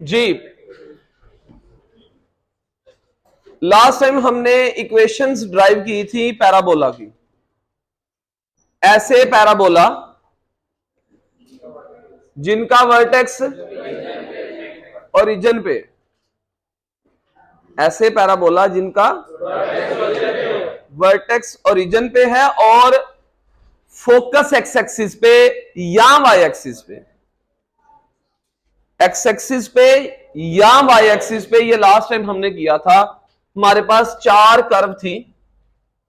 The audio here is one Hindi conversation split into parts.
जी लास्ट टाइम हमने इक्वेशंस ड्राइव की थी पैराबोला की। ऐसे पैराबोला जिनका वर्टेक्स ओरिजिन पे, ऐसे पैराबोला जिनका वर्टेक्स ओरिजिन पे है और फोकस एक्स एक्सिस पे या वाई एक्सिस पे, एक्स एक्सिस पे या वाई एक्सिस पे। ये लास्ट टाइम हमने किया था। हमारे पास 4 कर्व थी,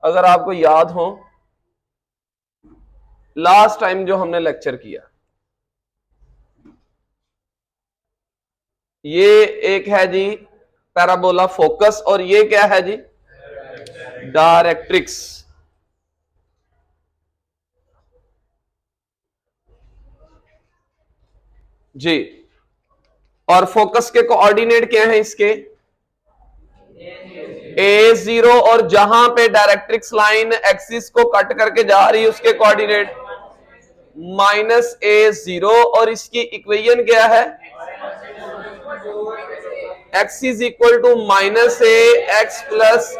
अगर आपको याद हो लास्ट टाइम जो हमने लेक्चर किया। ये एक है जी पैराबोला फोकस और ये क्या है जी डायरेक्ट्रिक्स। जी और फोकस के कोऑर्डिनेट क्या हैं इसके A0 और जहां पे डायरेक्ट्रिक्स लाइन एक्सिस को कट करके जा रही है उसके कोऑर्डिनेट -A0 और इसकी इक्वेशन क्या है x is equal to -ax plus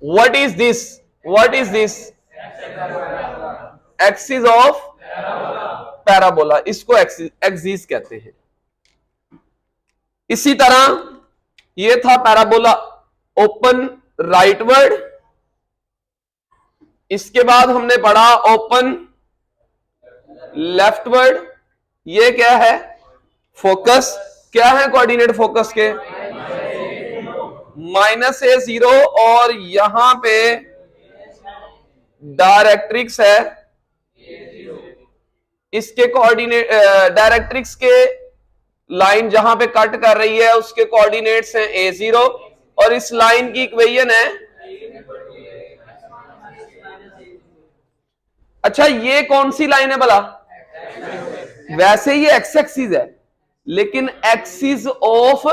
what is this axis of parabola, इसको एक्सिस कहते हैं। इसी तरह ये था पैराबोला ओपन राइटवर्ड, इसके बाद हमने पढ़ा ओपन लेफ्टवर्ड। ये क्या है फोकस, क्या है कोऑर्डिनेट फोकस के -A0 और यहां पे डायरेक्ट्रिक्स है, इसके कोऑर्डिनेट डायरेक्ट्रिक्स के लाइन जहां पे कट कर रही है उसके कोऑर्डिनेट्स हैं A0 और इस लाइन की इक्वेशन है। अच्छा ये कौन सी लाइन है भला? वैसे ये एक्स एक्सिस है लेकिन एक्सिस ऑफ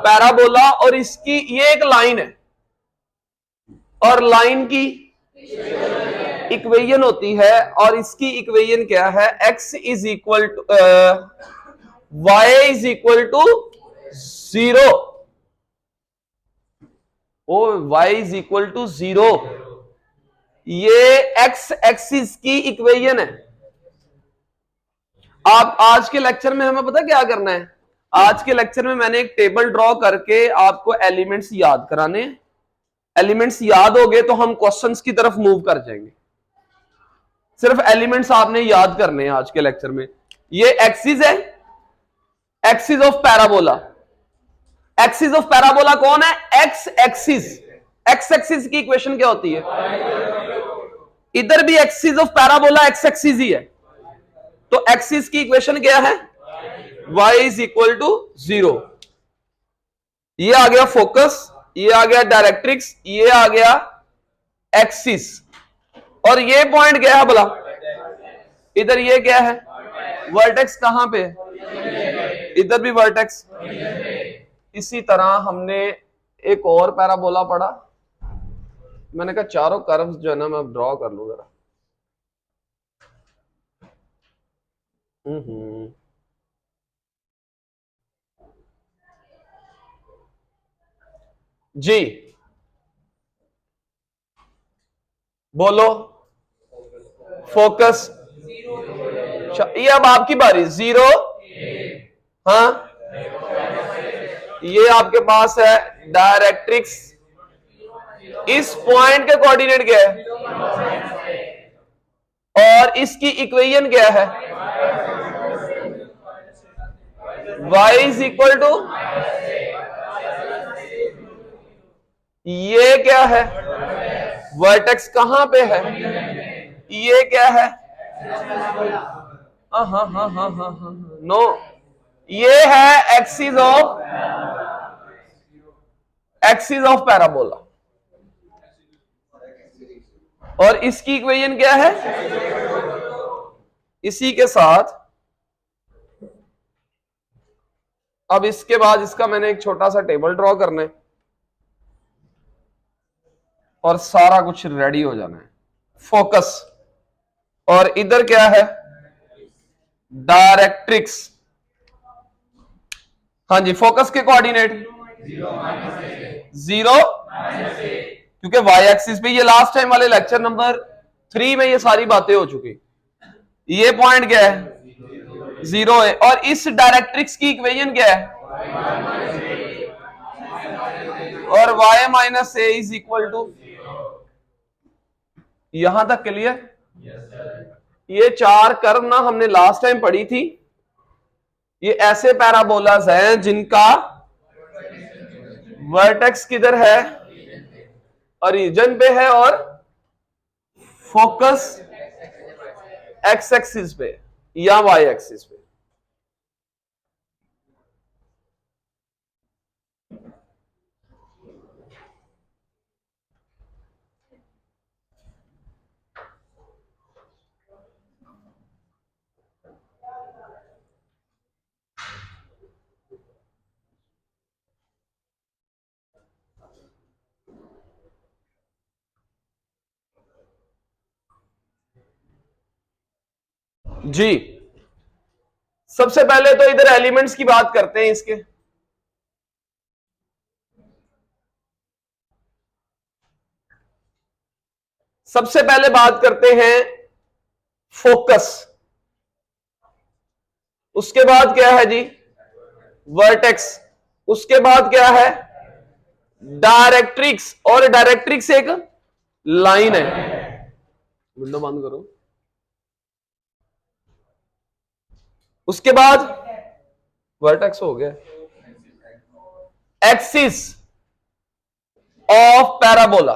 पैराबोला और इसकी ये एक लाइन है और लाइन की इक्वेशन होती है और इसकी इक्वेशन क्या है x is equal to y is equal to 0। ओ y इज इक्वल टू 0 ये x एक्सिस की इक्वेशन है। आप आज के लेक्चर में हमें पता क्या करना है, आज के लेक्चर में मैंने एक टेबल ड्रॉ करके आपको एलिमेंट्स याद कराने। एलिमेंट्स याद हो गए तो हम क्वेश्चंस की तरफ मूव कर जाएंगे। सिर्फ एलिमेंट्स आपने याद करने हैं आज के लेक्चर में। ये एक्सिस है, axis of parabola. Axis of parabola कौन है? X axis. एक्स एक्सिस की इक्वेशन क्या होती है? इधर भी axis of parabola X axis ही है, तो एक्सिस की इक्वेशन क्या है? y is equal to 0। ये आ गया फोकस, ये आ गया डायरेक्ट्रिक्स, ये आ गया एक्सिस और ये पॉइंट क्या है भला? इधर ये क्या है? वर्टेक्स कहां पे है? इधर भी वर्टेक्स। इसी तरह हमने एक और पैराबोला पढ़ा, मैंने कहा चारों कर्व्स जो है ना मैं ड्रॉ कर लूं जरा। जी बोलो फोकस। ये अब आपकी बारी। 0 हाँ ये आपके पास है डायरेक्ट्रिक्स, इस पॉइंट के कोऑर्डिनेट क्या है और इसकी इक्वेशन क्या है? y इज इक्वल टू, ये क्या है? वर्टेक्स कहां पे है? ये क्या है? हाँ नो, ये है एक्सिस ऑफ पैराबोला और इसकी इक्वेशन क्या है? इसी के साथ अब इसके बाद इसका मैंने एक छोटा सा टेबल ड्रॉ करना है और सारा कुछ रेडी हो जाना है। फोकस और इधर क्या है? डायरेक्ट्रिक्स। हाँ जी, फोकस के कोऑर्डिनेट 0 क्योंकि वाई एक्सिस पे, ये लास्ट टाइम वाले लेक्चर नंबर 3 में ये सारी बातें हो चुकी। ये पॉइंट क्या है 0 है, और इस डायरेक्ट्रिक्स की इक्वेशन क्या है, और y minus a is equal to, यहां तक क्लियर। ये 4 कर्व ना हमने लास्ट टाइम पढ़ी थी। ये ऐसे पैराबोलास हैं जिनका वर्टेक्स किधर है, ओरिजिन पे है, और फोकस एक्स एक्सिस पे या वाई एक्सिस पे। जी, सबसे पहले तो इधर एलिमेंट्स की बात करते हैं इसके। सबसे पहले बात करते हैं फोकस, उसके बाद क्या है जी वर्टेक्स, उसके बाद क्या है डायरेक्ट्रिक्स, और डायरेक्ट्रिक्स एक लाइन है। विंडो बंद करो। उसके बाद वर्टेक्स हो गया, एक्सिस ऑफ पैराबोला,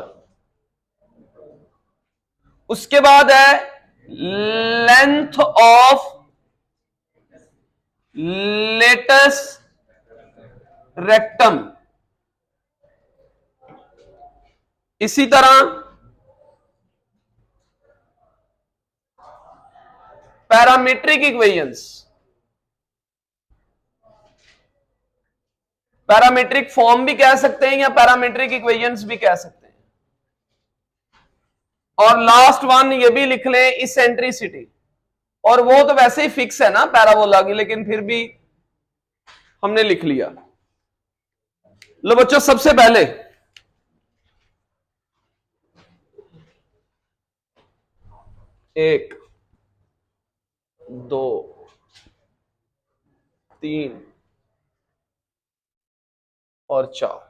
उसके बाद है लेंथ ऑफ लेटस रेक्टम, इसी तरह पैरामीट्रिक इक्वेशंस, पैरामीट्रिक फॉर्म भी कह सकते हैं या पैरामीट्रिक इक्वेशंस भी कह सकते हैं। और लास्ट वन ये भी लिख लें इसेंट्रिसिटी, और वो तो वैसे ही फिक्स है ना पैराबोला की, लेकिन फिर भी हमने लिख लिया। लो बच्चों, सबसे पहले एक, दो, तीन और 4।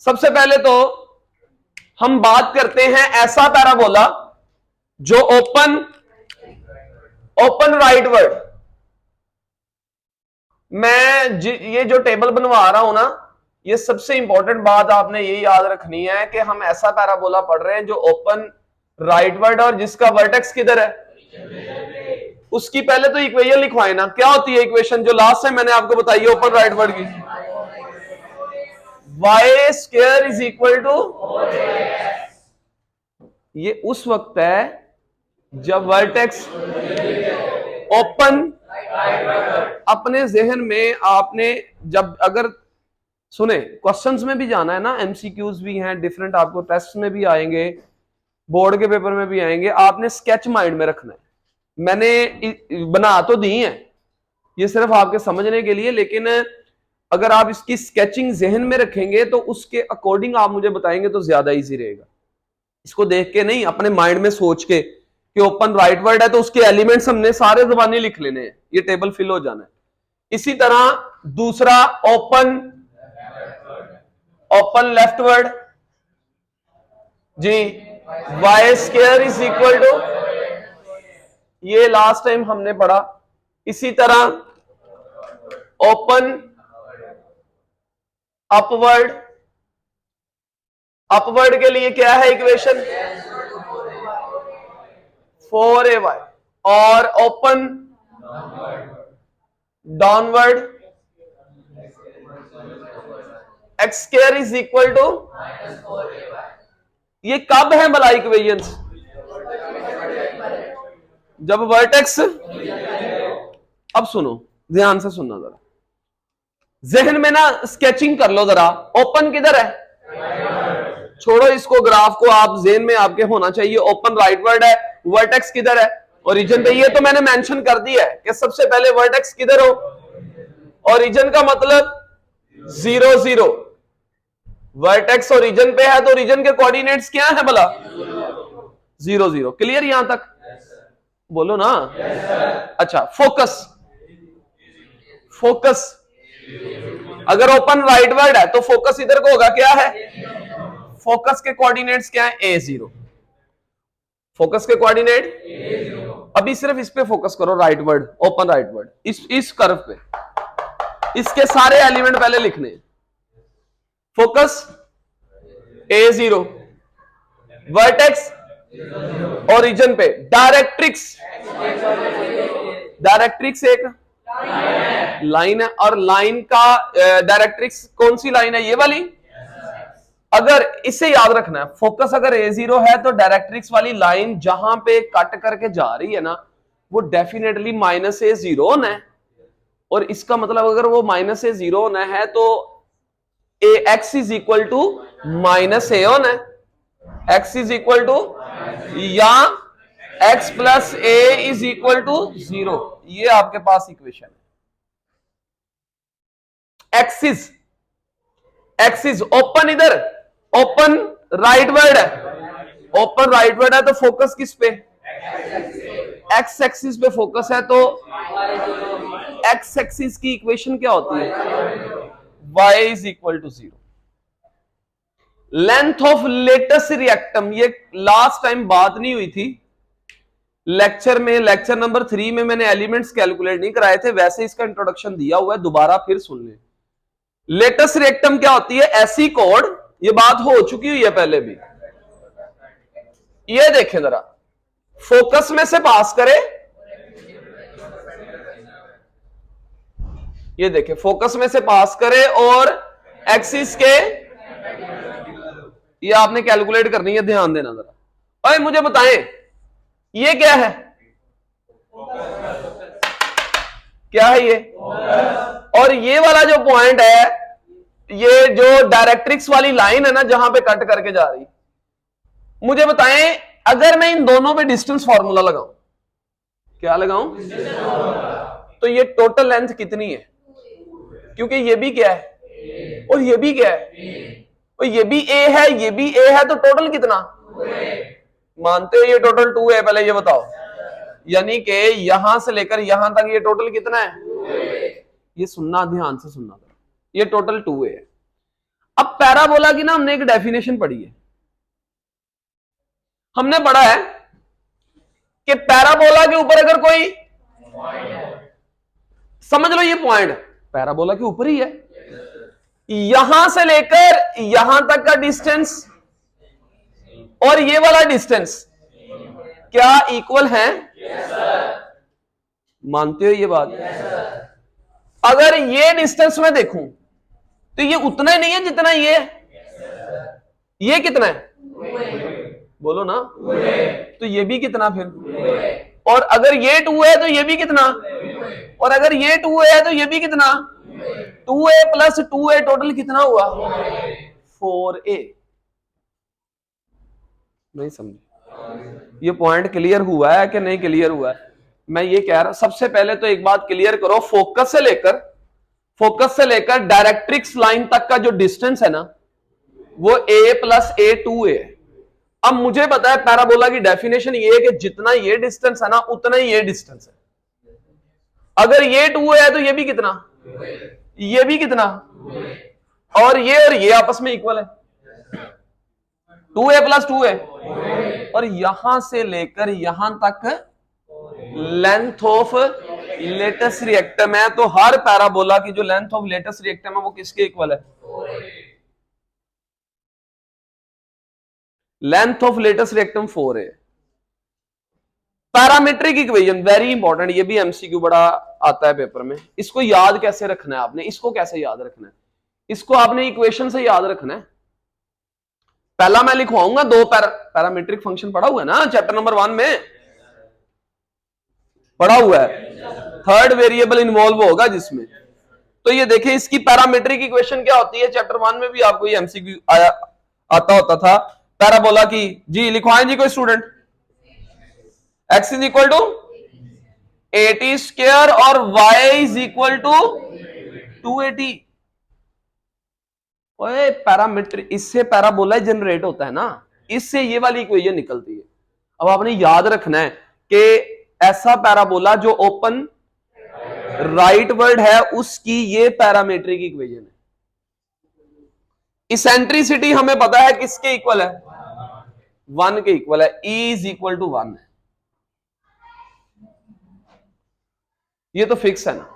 सबसे पहले तो हम बात करते हैं ऐसा पैराबोला जो ओपन राइटवर्ड। मैं ये जो टेबल बनवा रहा हूं ना, ये सबसे इंपॉर्टेंट बात आपने ये याद रखनी है कि हम ऐसा पैराबोला पढ़ रहे हैं जो ओपन राइटवर्ड और जिसका वर्टेक्स किधर है, उसकी पहले तो इक्वेशन लिखवाए ना। क्या होती है इक्वेशन जो लास्ट टाइम मैंने आपको बताई ओपन राइटवर्ड की, y square is equal to, ये उस वक्त है जब वर्टेक्स ओपन, अपने जहन में आपने जब अगर सुने क्वेश्चंस में भी जाना है ना, एमसीक्यूज भी हैं डिफरेंट, आपको टेस्ट में भी आएंगे, बोर्ड के पेपर में भी आएंगे, आपने स्केच माइंड में रखना है। मैंने बना तो दी है ये सिर्फ आपके समझने के लिए, लेकिन अगर आप इसकी स्केचिंग जहन में रखेंगे तो उसके अकॉर्डिंग आप मुझे बताएंगे तो ज्यादा इजी रहेगा। इसको देख के नहीं, अपने माइंड में सोच के कि ओपन राइटवर्ड है तो उसके एलिमेंट्स हमने सारे जबानी लिख लेने हैं, ये टेबल फिल हो जाना है। इसी तरह दूसरा ओपन लेफ्टवर्ड जी, y square is equal to, ये लास्ट टाइम हमने पढ़ा। इसी तरह ओपन अपवर्ड के लिए क्या है इक्वेशन 4ay, और open downward x square is equal to, ये कब है भला इक्वेशंस, जब वर्टेक्स, अब सुनो ध्यान से सुनना जरा, जहन में ना स्केचिंग कर लो जरा। ओपन किधर है, छोड़ो इसको, ग्राफ को आप जेन में आपके होना चाहिए। ओपन राइटवर्ड है, वर्टेक्स किधर है? ओरिजिन पे। ये तो मैंने मेंशन कर दिया है कि सबसे पहले वर्टेक्स किधर हो, ओरिजिन का मतलब 0 0। वर्टेक्स ओरिजिन पे है तो ओरिजिन के कोऑर्डिनेट्स क्या है भला? 0 0। क्लियर यहां तक? बोलो ना। अच्छा, फोकस, फोकस अगर ओपन राइटवर्ड है तो फोकस इधर को होगा, क्या है? फोकस के कोऑर्डिनेट्स क्या है? A0। फोकस के कोऑर्डिनेट, अभी सिर्फ इस पे फोकस करो, राइटवर्ड, ओपन राइटवर्ड, इस कर्व पे, इसके सारे एलिमेंट पहले लिखने। फोकस A0, वर्टेक्स ओरिजिन पे, डायरेक्ट्रिक्स, डायरेक्ट्रिक्स एक लाइन है, और लाइन का डायरेक्ट्रिक्स कौन सी लाइन है? ये वाली। अगर इसे याद रखना है, फोकस अगर A0 है तो डायरेक्ट्रिक्स वाली लाइन जहां पे कट करके जा रही है ना, वो डेफिनेटली -A0 होना है। और इसका मतलब अगर वो -A0 होना है तो AX is equal to -A होना है। X इज इक्वल टू, या X plus A is equal to 0। ये आपके पास इक्वेशन है। एक्सिस ओपन, इधर ओपन राइटवर्ड है, ओपन राइटवर्ड है तो फोकस किस पे? एक्स एक्सिस पे फोकस है, तो एक्स एक्सिस की इक्वेशन क्या होती है? y is equal to 0। Length of latus rectum, ये लास्ट टाइम बात नहीं हुई थी लेक्चर में, लेक्चर नंबर 3 में मैंने एलिमेंट्स कैलकुलेट नहीं कराए थे, वैसे इसका इंट्रोडक्शन दिया हुआ है, दोबारा फिर सुन ले। लेटेस्ट रिएक्टम क्या होती है? ऐसी कोड, ये बात हो चुकी हुई है पहले भी। ये देखें जरा, फोकस में से पास करे, ये देखें फोकस में से पास करे और एक्सिस के, ये आपने कैलकुलेट करनी है, ध्यान देना जरा। और मुझे बताएं ये क्या है? क्या है ये? और ये वाला जो पॉइंट है, ये जो डायरेक्ट्रिक्स वाली लाइन है ना जहां पे कट करके जा रही, मुझे बताएं अगर मैं इन दोनों पे डिस्टेंस फॉर्मूला लगाऊं, क्या लगाऊं? तो ये टोटल लेंथ कितनी है? क्योंकि ये भी क्या है और ये भी क्या है, और ये भी A है, ये भी A है, तो टोटल कितना? मानते हो ये टोटल 2 है? पहले ये बताओ, यानी कि यहां से लेकर यहां तक ये टोटल कितना है? ये सुनना, ध्यान से सुनना, ये टोटल 2 है। अब पैराबोला की ना हमने एक डेफिनेशन पढ़ी है, हमने पढ़ा है कि पैराबोला के ऊपर अगर कोई, समझ लो ये पॉइंट पैराबोला के ऊपर ही है, यहां से लेकर यहां तक का डिस्टेंस और ये वाला डिस्टेंस क्या इक्वल है? मानते हो ये बात? अगर ये डिस्टेंस में देखूं तो ये उतना ही नहीं है जितना ये कितना है? बोलो ना। तो ये भी कितना फिर? और अगर ये 2 है तो ये भी कितना? और अगर ये 2 है तो ये भी कितना? 2a प्लस 2a टोटल कितना हुआ? 4a। नहीं समझे? ये पॉइंट क्लियर हुआ है कि नहीं क्लियर हुआ है? मैं ये कह रहा हूं, सबसे पहले तो एक बात क्लियर करो, फोकस से लेकर डायरेक्ट्रिक्स लाइन तक का जो डिस्टेंस है ना, वो a प्लस a 2a है। अब मुझे पता है पैराबोला की डेफिनेशन ये है कि जितना ये डिस्टेंस है ना उतना ही ये डिस्टेंस है। अगर ये 2 है तो ये भी कितना? ये भी कितना? और ये आपस में इक्वल है, 2a प्लस 2a। और यहां से लेकर यहां तक लेंथ ऑफ लेटेस्ट रिएक्टम है, तो हर पैराबोला की जो लेंथ ऑफ लेटेस्ट रिएक्टम है वो किसके इक्वल है? लेंथ ऑफ लेटेस्ट रिएक्टम 4 है। पैरामीट्रिक इक्वेशन वेरी इंपॉर्टेंट, ये भी एमसीक्यू बड़ा आता है पेपर में। इसको याद कैसे रखना है आपने? इसको कैसे याद रखना है? इसको आपने इक्वेशन से याद रखना है। पहला मैं लिखवाऊंगा 2 पैरामीट्रिक फंक्शन, पढ़ा हुआ है ना चैप्टर नंबर 1 में, पढ़ा हुआ है। थर्ड वेरिएबल इन्वॉल्व होगा जिसमें, तो ये देखिए इसकी पैरामीट्रिक इक्वेशन क्या होती है, चैप्टर 1 में भी आपको ये एमसीक्यू आता होता था पैराबोला की। जी लिखवाएं जी कोई student. x is equal to 80 square और y इज इक्वल टू 280। ओए पैरामीट्रिक, इससे पैराबोला जनरेट होता है ना, इससे ये वाली इक्वेशन निकलती है। अब आपने याद रखना है कि ऐसा पैराबोला जो ओपन राइट वर्ड है उसकी ये पैरामीट्रिक इक्वेशन है। इसेंट्रिसिटी हमें पता है किसके इक्वल है, 1 के इक्वल है, E इज इक्वल टू 1 है। ये तो फिक्स है ना।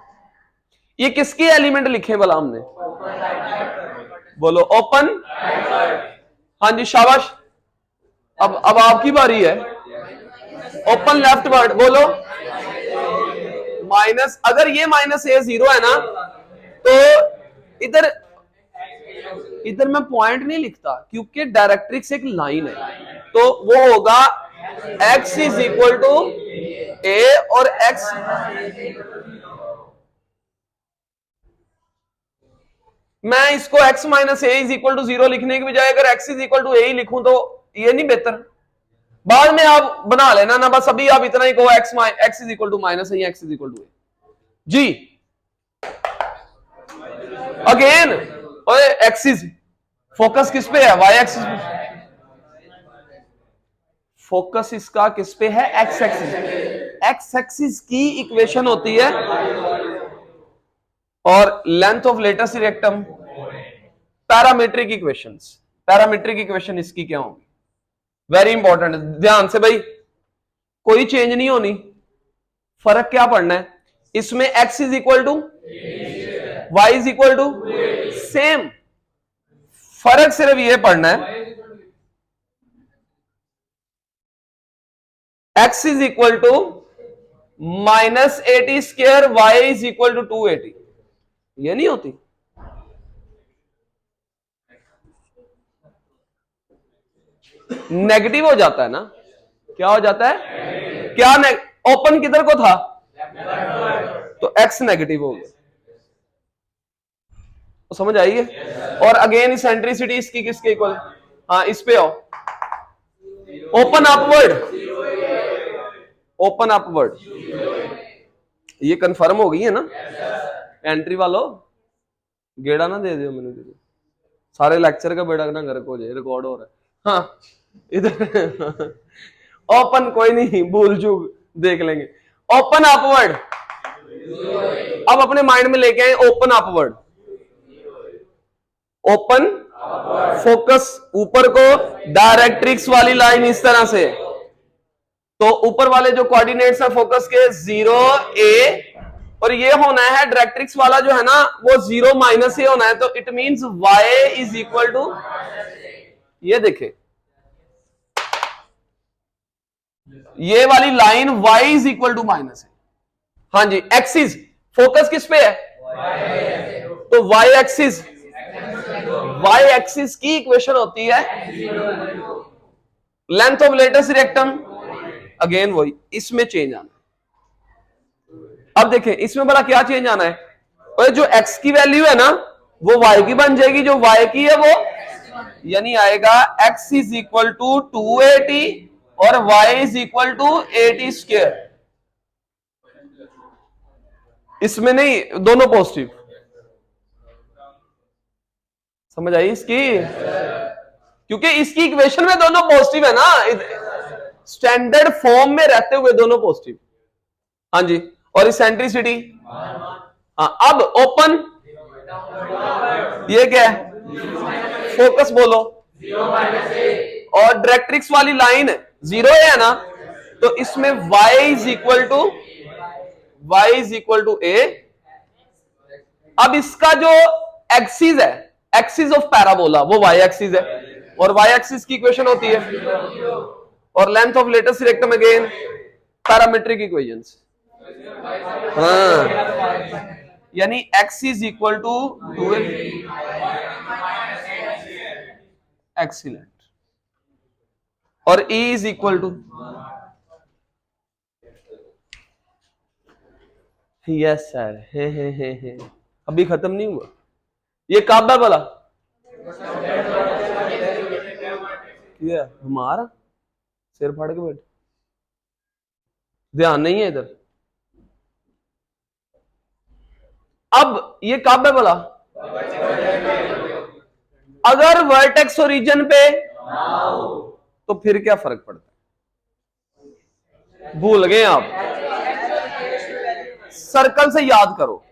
ये किसके एलिमेंट लिखे भला हमने, बोलो ओपन। हाँ जी शाबाश। अब आपकी बारी है। ओपन लेफ्ट वर्ड बोलो माइनस, अगर ये माइनस ए 0 है ना तो इधर इधर मैं पॉइंट नहीं लिखता क्योंकि डायरेक्ट्रिक्स एक लाइन है, तो वो होगा x is equal to a और x। मैं इसको x minus a is equal to 0 लिखने की बजाय अगर x is equal to a ही लिखूं तो ये नहीं बेहतर? बाद में आप बना लेना ना, बस अभी आप इतना ही कहो x is equal to minus है, x is equal to a. जी अगेन ओए एक्सिस, फोकस किस पे है, वाई एक्सिस पे। फोकस इसका किस पे है, एक्स एक्सिस। एक्स एक्सिस की इक्वेशन होती है और length of latus rectum parametric equations. Parametric equation इसकी क्या होगी, वेरी इंपॉर्टेंट, ध्यान से भाई, कोई चेंज नहीं होनी। फर्क क्या पढ़ना है इसमें, x is equal to y is equal to same, फर्क सिर्फ ये पढ़ना है x is equal to minus 80 square, y is equal to 280। ये नहीं होती, नेगेटिव हो जाता है ना। क्या हो जाता है, क्या ओपन किधर को था, तो x नेगेटिव हो गया, तो समझ आई है। और अगेन इसेंट्रिसिटी इसकी किसके इक्वल, हाँ इस पे आओ, ओपन अपवर्ड, ओपन अपवर्ड, ये कंफर्म हो गई है ना। एंट्री वालों गेड़ा ना दे दियो मैंने, सारे लेक्चर का बेड़ा ना गर्क हो जाए, रिकॉर्ड हो रहा है। हाँ इधर ओपन कोई नहीं, भूल चूक देख लेंगे। ओपन अपवर्ड, अब अपने माइंड में लेके आए ओपन अपवर्ड, ओपन फोकस ऊपर को, डायरेक्ट्रिक्स वाली लाइन इस तरह से, तो ऊपर वाले जो कोऑर्डिनेट्स है फोकस के 0 a, और ये होना है डायरेक्ट्रिक्स वाला जो है ना वो 0 माइनस ए होना है, तो it means y is equal to, ये देखे ये वाली line y is equal to minus है। हाँ जी, एक्सिस फोकस किस पे है, तो y एक्सिस, y एक्सिस की इक्वेशन होती है length of latus rectum, again वही, इसमें चेंज आना। अब देखें इसमें बड़ा क्या चेंज आना है, और जो x की वैल्यू है ना वो y की बन जाएगी, जो y की है वो यानी आएगा x इज इक्वल टू 280 और y is equal to 80 square. इसमें नहीं, दोनों पॉजिटिव, समझ आई इसकी, क्योंकि इसकी इक्वेशन में दोनों पॉजिटिव है ना, स्टैंडर्ड फॉर्म में रहते हुए दोनों पॉजिटिव। हाँ जी, और इसेंट्रिसिटी, हाँ अब ओपन, ये क्या है, फोकस बोलो, और डायरेक्ट्रिक्स वाली लाइन 0 है ना, तो इसमें y is equal to a। अब इसका जो एक्सिस है, एक्सिस ऑफ पैराबोला, वो y एक्सिस है, और y एक्सिस की इक्वेशन होती है, और length of latus rectum again parametric equations. हाँ यानी x is equal to 2a, excellent, और E is equal to, yes sir, हे अभी खत्म नहीं हुआ, ये कब है बोला, क्या बीमार सिर फाड़ के बैठ, ध्यान नहीं है इधर। अब ये कब है बोला? अगर वर्टेक्स ओरिजिन पे तो फिर क्या फर्क पड़ता है? भूल गए आप? सर्कल से याद करो।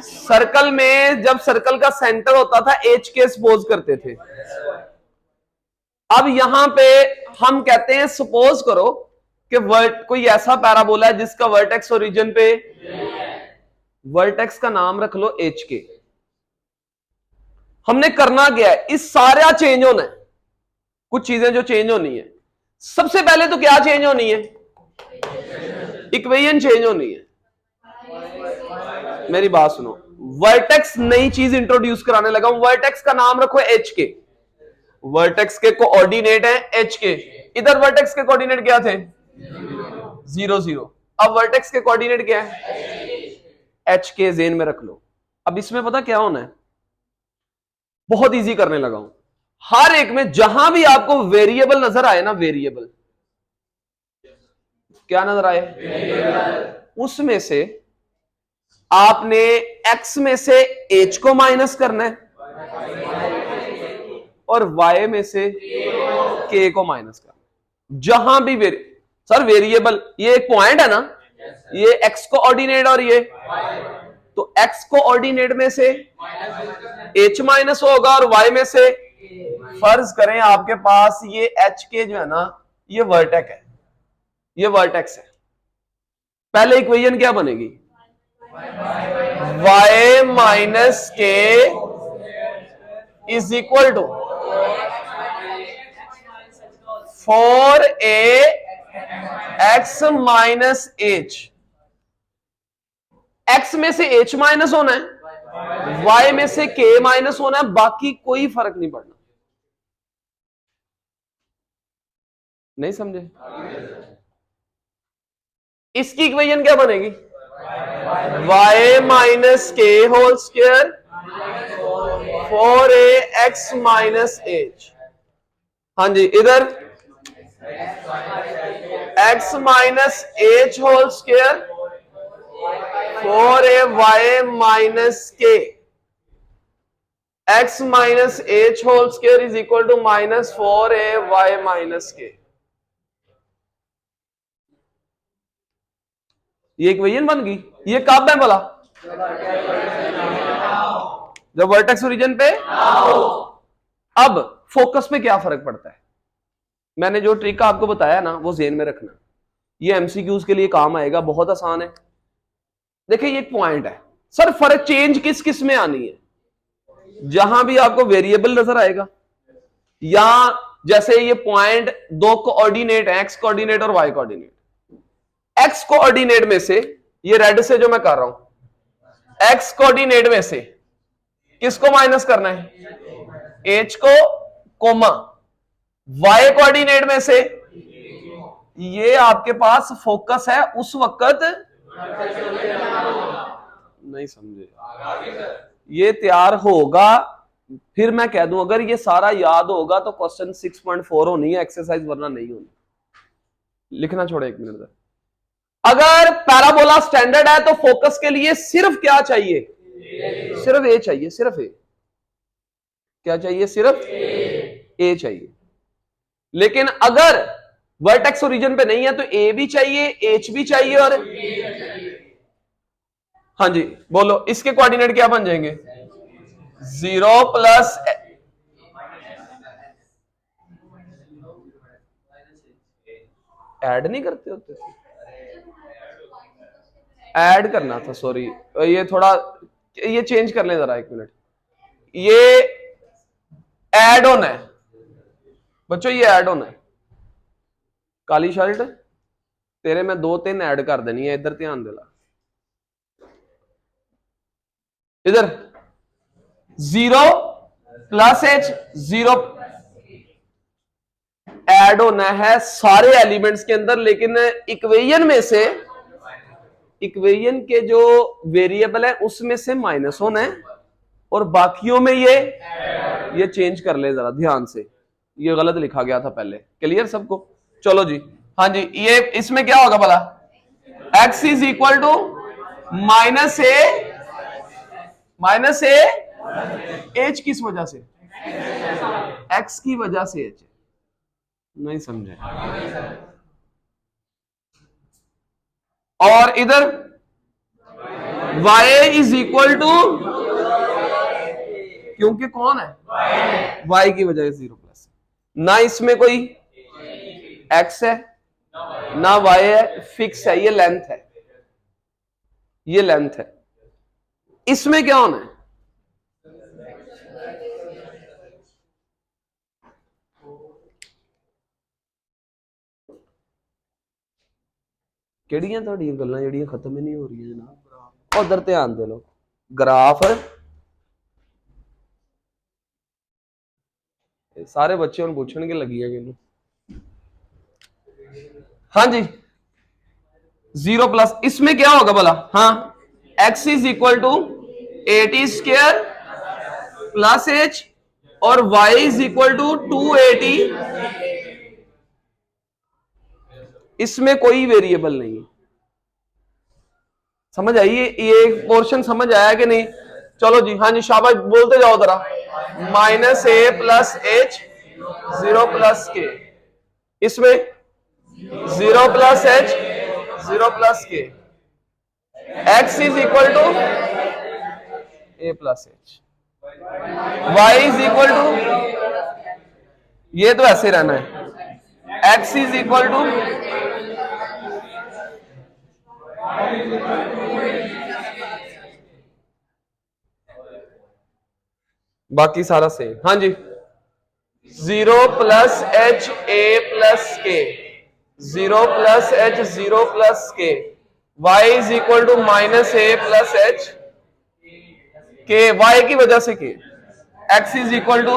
सर्कल में जब सर्कल का सेंटर होता था एच के सपोज करते थे। अब यहां पे हम कहते हैं सपोज करो कि कोई ऐसा पैराबोला है जिसका वर्टेक्स ओरिजिन पे, वर्टेक्स का नाम रख लो एच के। हमने करना क्या है? इस सारा चेंज होना है, कुछ चीजें जो चेंज होनी है। सबसे पहले तो क्या चेंज होनी है? इक्वेशन चेंज होनी है। मेरी बात सुनो, वर्टेक्स नई चीज इंट्रोड्यूस कराने लगा हूं। वर्टेक्स का नाम रखो एच के। वर्टेक्स के कोऑर्डिनेट है एच के। इधर वर्टेक्स के कोऑर्डिनेट क्या थे? 0 0। अब वर्टेक्स के कोऑर्डिनेट क्या है? एच के। जेन में रख लो। अब इसमें पता क्या होना है? बहुत इजी करने लगा हूं। हर एक में जहां भी आपको वेरिएबल नजर आए ना, वेरिएबल क्या नजर आए, उसमें से आपने x में से h को माइनस करना है और y में से k को माइनस करना है। जहां भी सर वेरिएबल, ये एक पॉइंट है ना, ये x को ऑर्डिनेट और ये, तो x को ऑर्डिनेट में से h माइनस होगा और y में से, फर्ज करें आपके पास ये h के जो है ना, ये वर्टेक्स है, ये वर्टेक्स है। पहले इक्वेशन क्या बनेगी? y minus k is equal to 4ax minus h। x में से h माइनस होना है, y में से k माइनस होना है, बाकी कोई फर्क नहीं पड़ना। नहीं समझे? इसकी इक्वेशन क्या बनेगी? y minus k whole square 4ax minus h। हाँ जी, इधर x minus h whole square 4ay minus k। x minus h whole square is equal to minus 4ay minus k। ये इक्वेशन बन गई। ये कब है बोला? जब वर्टेक्स ओरिजिन पे। अब फोकस में क्या फर्क पड़ता है? मैंने जो ट्रिक आपको बताया ना, वो जेन में रखना। ये एमसीक्यूज के लिए काम आएगा, बहुत आसान है। देखिए ये एक पॉइंट है सर, फर्क चेंज किस किस में आनी है? जहां भी आपको वेरिएबल नजर आएगा, या जैसे ये पॉइंट दो कोऑर्डिनेट है, एक्स कोऑर्डिनेट और वाई कोऑर्डिनेट। एक्स कोऑर्डिनेट में से, ये रेड से जो मैं कर रहा हूं, एक्स कोऑर्डिनेट में से किसको माइनस करना है? एच को, कोमा। वाई कोऑर्डिनेट में से, ये आपके पास फोकस है उस वक्त। नहीं समझे? ये तैयार होगा, फिर मैं कह दूं अगर ये सारा याद होगा तो क्वेश्चन 6.4 होनी है एक्सरसाइज, वरना नहीं होनी। लिखना छोड़े एक मिनट। अगर पैराबोला स्टैंडर्ड है तो फोकस के लिए सिर्फ क्या चाहिए? सिर्फ ए चाहिए, सिर्फ ए। क्या चाहिए? सिर्फ ए चाहिए। लेकिन अगर वर्टेक्स ओरिजिन पे नहीं है तो ए भी चाहिए, एच भी चाहिए और हाँ जी बोलो, इसके कोऑर्डिनेट क्या बन जाएंगे? 0 प्लस, ऐड नहीं करते होते, ऐड करना था, सॉरी। ये थोड़ा, ये चेंज कर ले जरा एक मिनट। ये ऐड ऑन है बच्चों, ये ऐड ऑन है। काली शर्ट तेरे में 2-3 ऐड कर देनी है, इधर ध्यान देना। इधर 0 प्लस h 0 ऐड होना है सारे एलिमेंट्स के अंदर, लेकिन इक्वेशन में से, इक्वेशन के जो वेरिएबल है उसमें से माइनस होना है और बाकियों में ये चेंज कर ले जरा ध्यान से। ये गलत लिखा गया था पहले। क्लियर सबको? चलो जी, हाँ जी, ये इसमें क्या होगा भला? x is equal to minus a h. किस वजह से? x की वजह से एच। नहीं समझे? और इधर y इज इक्वल टू, क्योंकि कौन है? y की वजह से 0 प्लस। ना इसमें कोई x है ना y है, फिक्स है, ये लेंथ है, ये लेंथ है। इसमें क्या होना है? ਕਿਹੜੀਆਂ ਤੁਹਾਡੀਆਂ ਗੱਲਾਂ ਜਿਹੜੀਆਂ ਖਤਮ ਹੀ ਨਹੀਂ ਹੋ ਰਹੀਆਂ ਜਨਾਬ? ਉਧਰ ਧਿਆਨ ਦੇ ਲਓ। ग्राफ, सारे बच्चे हम पूछने लगी है कि हाँ जी 0 प्लस। इसमें क्या होगा भला? हाँ, x is equal to 80 square plus h और y इज इक्वल टू 280। इसमें कोई वेरिएबल नहीं है। समझ आई? ये पोर्शन समझ आया कि नहीं? चलो जी, हाँ जी, शाबाश, बोलते जाओ जरा। Minus a plus h 0 plus k, इसमें 0 plus h 0 plus k, x is equal to a plus h, y is equal to, ये तो ऐसे रहना है, एक्स इज इक्वल टू बाकी सारा सेम। हाँ जी 0 plus h a plus k, 0 plus h 0 plus k, y is equal to minus a plus h k, y की वजह से k, x is equal to,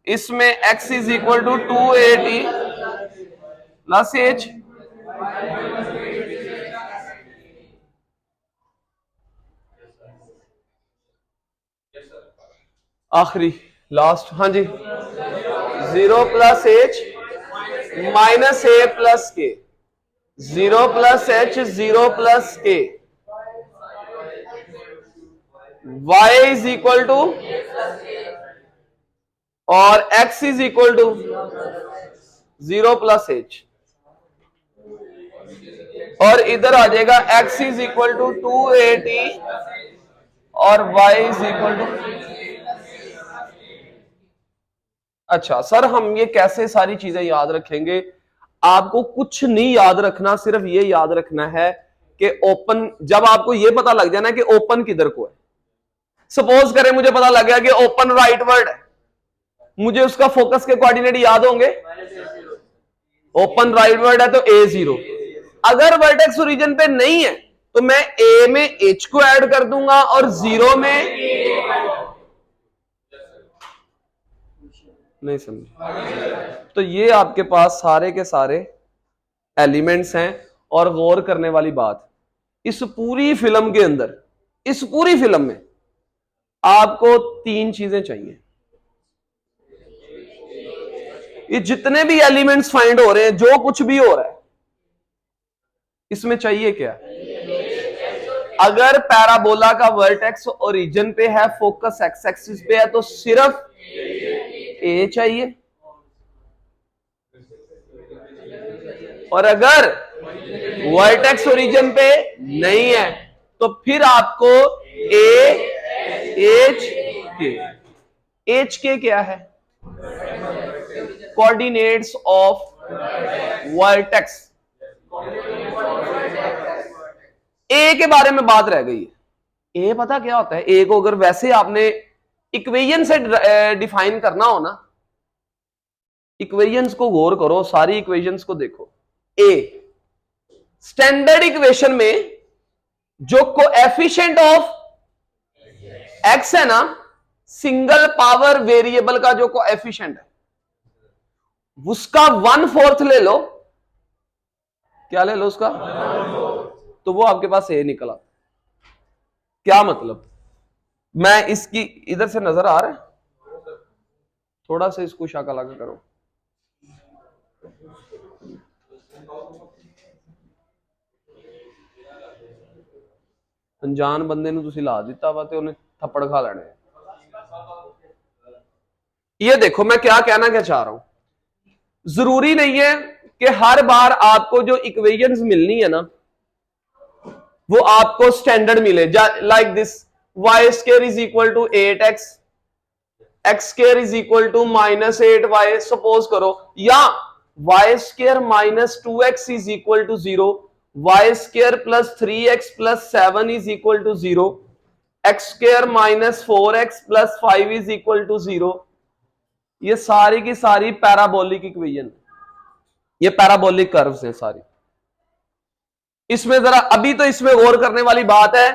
इसमें x is equal to 280 plus h, आखिरी लास्ट। हाँ जी 0 plus h minus a plus k, 0 plus h 0 plus k, y is equal to, और x is equal to 0 plus H, और इधर आ जाएगा x इज इक्वल टू 280 और y इज इक्वल टू। अच्छा सर, हम ये कैसे सारी चीजें याद रखेंगे? आपको कुछ नहीं याद रखना, सिर्फ ये याद रखना है कि ओपन, जब आपको ये पता लग जाना कि ओपन किधर को है, सपोज करें मुझे पता लग गया कि ओपन राइट वर्ड है, मुझे उसका फोकस के कोऑर्डिनेट याद होंगे। ओपन राइट वर्ड है तो A0। अगर वर्टेक्स ओरिजिन पे नहीं है तो मैं A में H को ऐड कर दूंगा और 0 में, नहीं समझे? तो ये आपके पास सारे के सारे एलिमेंट्स हैं। और गौर करने वाली बात, इस पूरी फिल्म के अंदर, इस पूरी फिल्म में आपको 3 चीजें चाहिए। ये जितने भी एलिमेंट्स फाइंड हो रहे हैं, जो कुछ भी हो रहा है, इसमें चाहिए क्या? अगर पैराबोला का वर्टेक्स ओरिजिन पे है, फोकस एक्स एक्सिस पे है, तो सिर्फ ए चाहिए। और अगर वर्टेक्स ओरिजिन पे नहीं है तो फिर आपको ए एच के। एच के क्या है? Coordinates of vertex. ए के बारे में बात रह गई है। ए पता क्या होता है? ए को अगर वैसे आपने इक्वेशन से डिफाइन करना हो ना, इक्वेशंस को गौर करो, सारी इक्वेशंस को देखो। ए स्टैंडर्ड इक्वेशन में जो कोएफिशिएंट ऑफ एक्स है ना, सिंगल पावर वेरिएबल का जो कोएफिशिएंट है, उसका 1/4 ले लो। क्या ले लो उसका? तो वो आपके पास ए निकला। क्या मतलब? मैं इसकी, इधर से नजर आ रहा है? थोड़ा सा इसको शाका लाका करो। अनजान बंदे ਨੂੰ ਤੁਸੀਂ ਲਾ ਦਿੱਤਾ ਵਾ ਤੇ ਉਹਨੇ थप्पड़ खा लेने। ये देखो मैं क्या कहना क्या चाह रहा हूं, जरूरी नहीं है कि हर बार आपको जो इक्वेशंस मिलनी है ना वो आपको स्टैंडर्ड मिले। Like this y square is equal to 8x, x square is equal to -8y suppose करो, या y square -2x is equal to 0, y square plus 3x प्लस 7 is equal to 0, x square -4x plus 5 is equal to 0। ये सारी की सारी पैराबोलिक इक्वेशन, ये पैराबोलिक कर्व्स हैं सारी। इसमें जरा अभी तो इसमें गौर करने वाली बात है,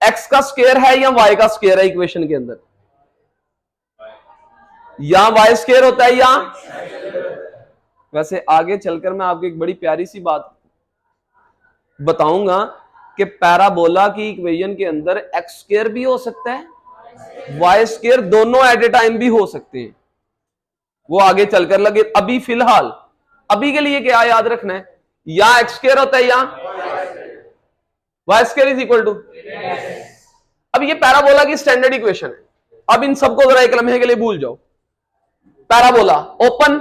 एक्स का स्क्वायर है या वाई का स्क्वायर है इक्वेशन के अंदर, या वाई स्क्वायर होता है या। वैसे आगे चलकर मैं आपको एक बड़ी प्यारी सी बात बताऊंगा कि पैराबोला की इक्वेशन के अंदर एक्स स्क्वायर भी हो सकता है, वाई स्क्वायर दोनों एट ए टाइम भी हो सकते हैं, वो आगे चलकर लगे। अभी फिलहाल अभी के लिए क्या याद रखना है, या एक्स स्क्वायर होता है या y square is equal to. अब ये पैराबोला की स्टैंडर्ड इक्वेशन है। अब इन सबको जरा एक लम्हे के लिए भूल जाओ। पैराबोला ओपन,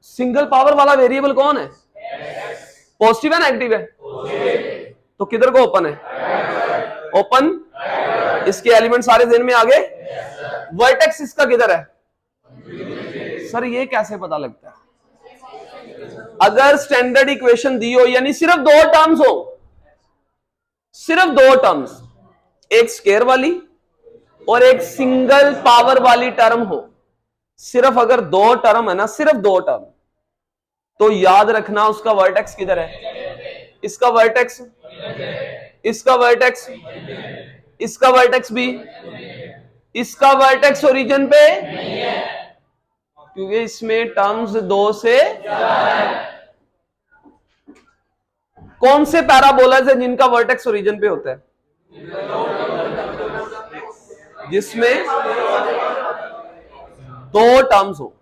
सिंगल पावर वाला वेरिएबल कौन है, पॉजिटिव है नेगेटिव है, तो किधर को ओपन है, ओपन। इसके एलिमेंट सारे दिन में आ गए। वर्टेक्स इसका किधर है, सर ये कैसे पता लगता है, अगर स्टैंडर्ड इक्वेशन दी हो यानी सिर्फ दो टर्म्स हो, सिर्फ दो टर्म्स, एक स्क्वायर वाली और एक सिंगल पावर वाली टर्म हो, सिर्फ अगर दो टर्म है ना, सिर्फ दो टर्म, तो याद रखना उसका वर्टेक्स किधर है, इसका वर्टेक्स, इसका वर्टेक्स, इसका वर्टेक्स भी, इसका वर्टेक्स ओरिजिन पे, क्योंकि इसमें टर्म्स दो से। कौन से पैराबोलास है जिनका वर्टेक्स ओरिजिन पे होता है, जिसमें दो टर्म्स हो,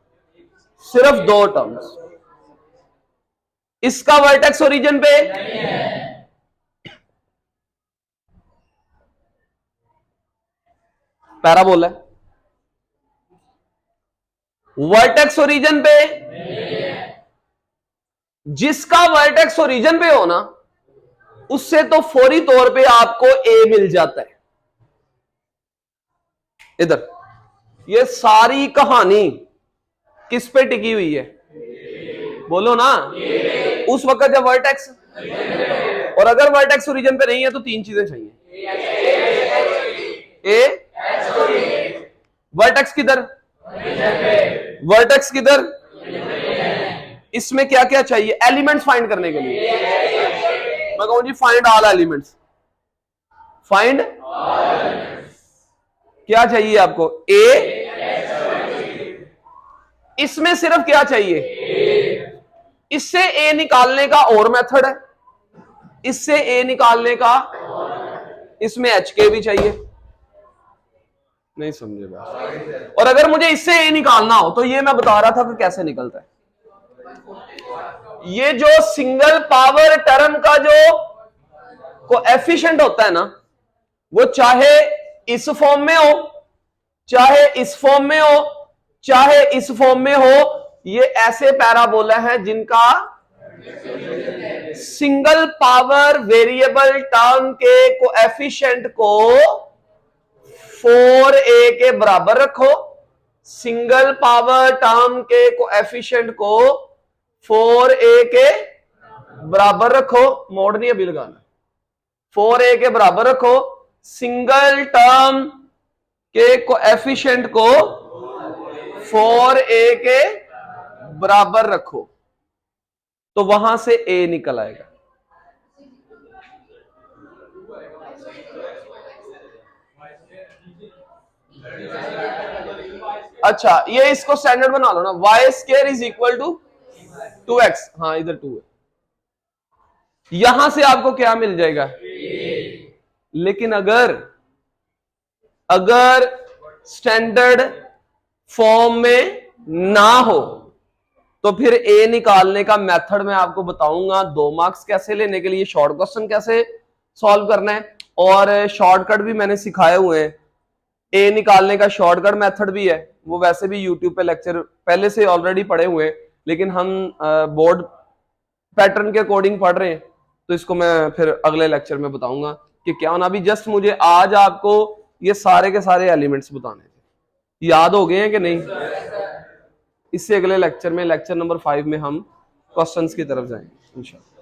सिर्फ दो टर्म्स। इसका वर्टेक्स ओरिजिन पे, पैराबोला वर्टेक्स ओरिजिन पे, जिसका वर्टेक्स ओरिजिन पे हो ना उससे तो फौरी तौर पे आपको ए मिल जाता है। इधर ये सारी कहानी किस पे टिकी हुई है, बोलो ना, उस वक्त जब वर्टेक्स, और अगर वर्टेक्स ओरिजिन पे नहीं है तो तीन चीजें चाहिए, ए, वर्टेक्स किधर, वर्टेक्स किधर, इसमें क्या क्या चाहिए एलिमेंट्स फाइंड करने के लिए, मैं कहूं जी फाइंड ऑल एलिमेंट्स, फाइंड क्या चाहिए आपको, ए, इसमें सिर्फ क्या चाहिए, इससे ए निकालने का और मेथड है, इससे ए निकालने का, इसमें एच के भी चाहिए, नहीं समझे बात। और अगर मुझे इससे ए निकालना हो तो ये मैं बता रहा था कि कैसे निकलता है, ये जो सिंगल पावर टर्म का जो कोएफिशिएंट होता है ना, वो चाहे इस फॉर्म में हो, चाहे इस फॉर्म में हो, चाहे इस फॉर्म में हो, ये ऐसे पैराबोला है जिनका सिंगल पावर वेरिएबल टर्म के कोएफिशिएंट को 4a के बराबर रखो, सिंगल पावर टर्म के कोएफिशिएंट को 4a के बराबर रखो, मोड नहीं अभी लगाना, 4a के बराबर रखो, सिंगल टर्म के कोएफिशिएंट को 4a के बराबर रखो, तो वहां से a निकल आएगा। अच्छा ये इसको स्टैंडर्ड बना लो ना, y square is equal to 2x, हाँ इधर 2 है, यहां से आपको क्या मिल जाएगा, लेकिन अगर स्टैंडर्ड फॉर्म में ना हो तो फिर ए निकालने का मेथड मैं आपको बताऊंगा। 2 मार्क्स कैसे लेने के लिए शॉर्ट क्वेश्चन कैसे सॉल्व करना है, और शॉर्टकट भी मैंने सिखाए हुए हैं। ए निकालने का शॉर्टकट मेथड भी है, वो वैसे भी यूट्यूब पे लेक्चर पहले से ऑलरेडी पढ़े हुए हैं, लेकिन हम बोर्ड पैटर्न के अकॉर्डिंग पढ़ रहे हैं, तो इसको मैं फिर अगले लेक्चर में बताऊंगा कि क्या होना। अभी जस्ट मुझे आज आपको ये सारे के सारे एलिमेंट्स बताने थे, याद हो गए हैं कि नहीं? इससे अगले लेक्चर में, लेक्चर नंबर 5 में हम क्वेश्चंस की तरफ जाएंगे इंशाल्लाह।